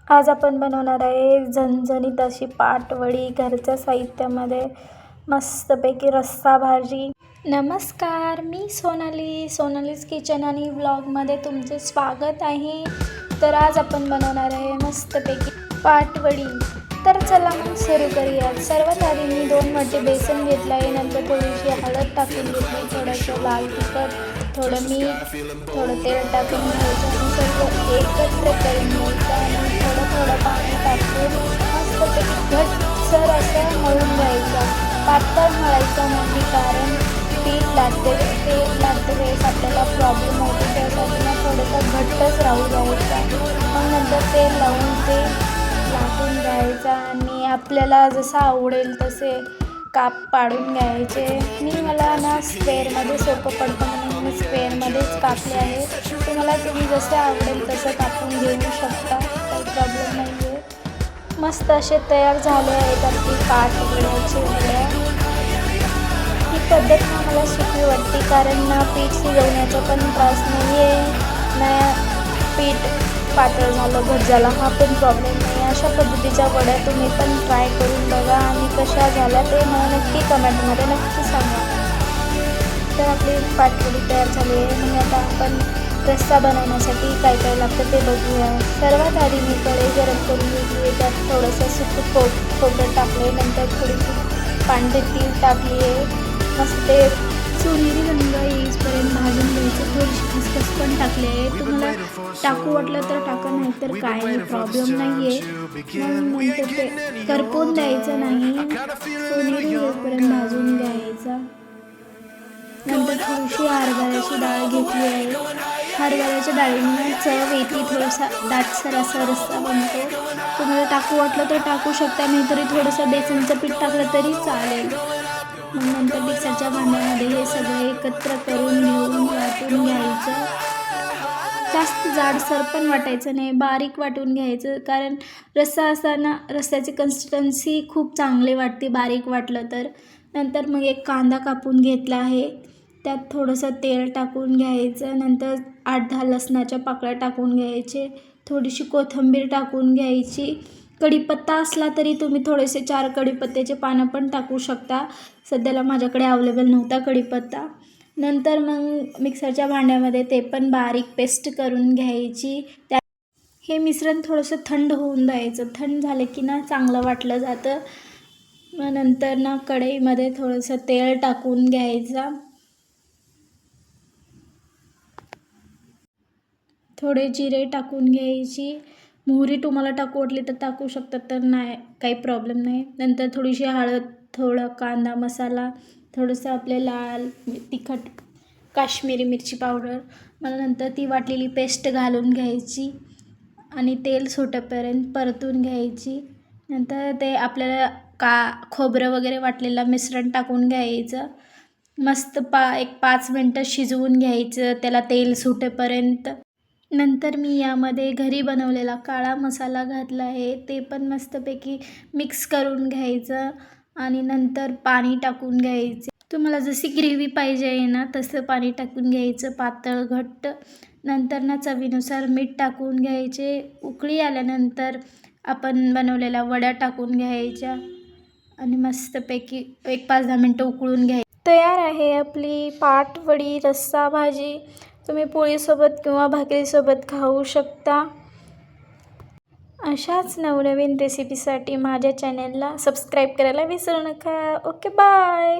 आज आपण बनवणार आहे झणझणीत अशी पाटवडी घरच्या साहित्यामध्ये मस्तपैकी रस्सा भाजी। नमस्कार, मी सोनालीज किचन आणि व्लॉगमध्ये तुमचे स्वागत आहे। तर आज आपण बनवणार आहे मस्तपैकी पाटवडी। तर चला मग सुरू करूया। सर्वात आधी मी 2 वाटी बेसन घेतलं आहे, नंतर थोडीशी हळद टाकून घेतली, थोडंसं लाल तिखट, थोडं मीठ, थोडं तेल टाकून घ्यायचं आणि सर्व एकत्र करून घ्यायचं आणि थोडं पाणी टाकून मस्तपैकी घट्टसर असं मळून घ्यायचं। पातळ मळायचं नाही, कारण पीठ लागते वेळेस आपल्याला प्रॉब्लेम होतो, त्यासाठी ना थोडंसं घट्टच राहू द्यायचं। मग नंतर तेल लावून ते लाटून घ्यायचा आणि आपल्याला जसं आवडेल तसे काप पाडून घ्यायचे। मला ना स्क्वेअरमध्ये सोपं पडतं म्हणून मी स्क्वेअरमध्येच कापले आहे। तुम्ही जसे आवडेल तसं कापून घेऊ शकता, काही प्रॉब्लेम नाही आहे। मस्त असे तयार झाले आहेत आपली पाटवड्याची वड्या। ही पद्धत ना मला सोपी वाटते, कारण ना पीठ शिजवण्याचा पण त्रास नाही आहे, ना पीठ पातळ झालं घट झाला हा पण प्रॉब्लेम नाही। अशा पद्धतीच्या वड्या तुम्ही पण ट्राय करून बघा आणि कशा झाल्या ते मला नक्की कमेंटमध्ये नक्की सांगा। तर आपली पाटवडी तयार झाली आहे। मग आता आपण रस्सा बनवण्यासाठी काय काय लागतं ते बघूया। सर्वात आधी मी कढई गरम करून घेतली आहे, त्यात थोडंसं सुकं खोबरं टाकले, नंतर थोडीशी पांढरी तीळ टाकली आहे, मस्त ते सोनेरी रंग येईपर्यंत भाजून घ्यायचं। थोडीशी खसखस पण टाकली आहे, तुम्हाला टाकू वाटलं तर टाका, नाही तर काय प्रॉब्लेम नाही आहे। मग नंतर ते करपून द्यायचं नाही, सोनेरी येईपर्यंत भाजून घ्यायचा। नंतर थोडीशी हरभऱ्याची डाळ घेतली आहे, हरभऱ्याच्या डाळीने चव येते, थोडासा दाटसर असा रस्सा बनतो। तुम्हाला टाकू वाटलं तर टाकू शकता, नाहीतरी थोडंसं बेसनचं पीठ टाकलं तरी चालेल। मग नंतर मिक्सरच्या भांड्यामध्ये हे सगळं एकत्र करून घेऊन वाटून घ्यायचं। जास्त जाडसर पण वाटायचं नाही, बारीक वाटून घ्यायचं, कारण रस्सा असताना रस्स्याची कन्सिस्टन्सी खूप चांगली वाटते बारीक वाटलं तर। नंतर मग एक कांदा कापून घेतला आहे, त्यात थोडंसं तेल टाकून घ्यायचं, नंतर 8-10 लसणाच्या पाकळ्या टाकून घ्यायचे, थोडीशी कोथिंबीर टाकून घ्यायची। कढीपत्ता असला तरी तुम्ही थोडेसे 4 कढीपत्त्याचे पानं पण टाकू शकता, सध्याला माझ्याकडे अवेलेबल नव्हता कढीपत्ता। नंतर मग मिक्सरच्या भांड्यामध्ये ते पण बारीक पेस्ट करून घ्यायची। हे मिश्रण थोडंसं थंड होऊन द्यायचं, थंड झालं की ना चांगलं वाटलं जातं। मग नंतर ना कढईमध्ये थोडंसं तेल टाकून घ्यायचं, थोडे जिरे टाकून घ्यायची, मोहरी तुम्हाला टाकू वाटली तर टाकू शकतात, तर नाही काही प्रॉब्लेम नाही। नंतर थोडीशी हळद, थोडा कांदा मसाला, थोडंसं आपले लाल तिखट काश्मीरी मिरची पावडर, मग नंतर ती वाटलेली पेस्ट घालून घ्यायची आणि तेल सुटेपर्यंत परतून घ्यायची। नंतर ते आपल्याला खोबरं वगैरे वाटलेलं मिश्रण टाकून घ्यायचं, मस्त एक 5 मिनटं शिजवून घ्यायचं त्याला तेल सुटेपर्यंत। नंतर मी यामध्ये घरी बनवलेला काळा मसाला घातला आहे, ते पण मस्तपैकी मिक्स करून घ्यायचं आणि नंतर पाणी टाकून घ्यायचे। तुम्हाला जशी ग्रेव्ही पाहिजे आहे ना तसं पाणी टाकून घ्यायचं, पातळ घट्ट। नंतर ना चवीनुसार मीठ टाकून घ्यायचे। उकळी आल्यानंतर आपण बनवलेल्या वड्या टाकून घ्यायच्या आणि मस्तपैकी एक 5-10 मिनटं उकळून घ्यायची। तयार आहे आपली पाटवडी रस्सा भाजी। तुम्ही पोळीसोबत किंवा भाकरीसोबत खाऊ शकता। अशाच नवनवीन रेसिपीसाठी माझ्या चॅनलला सबस्क्राईब करायला विसरू नका। Okay, bye.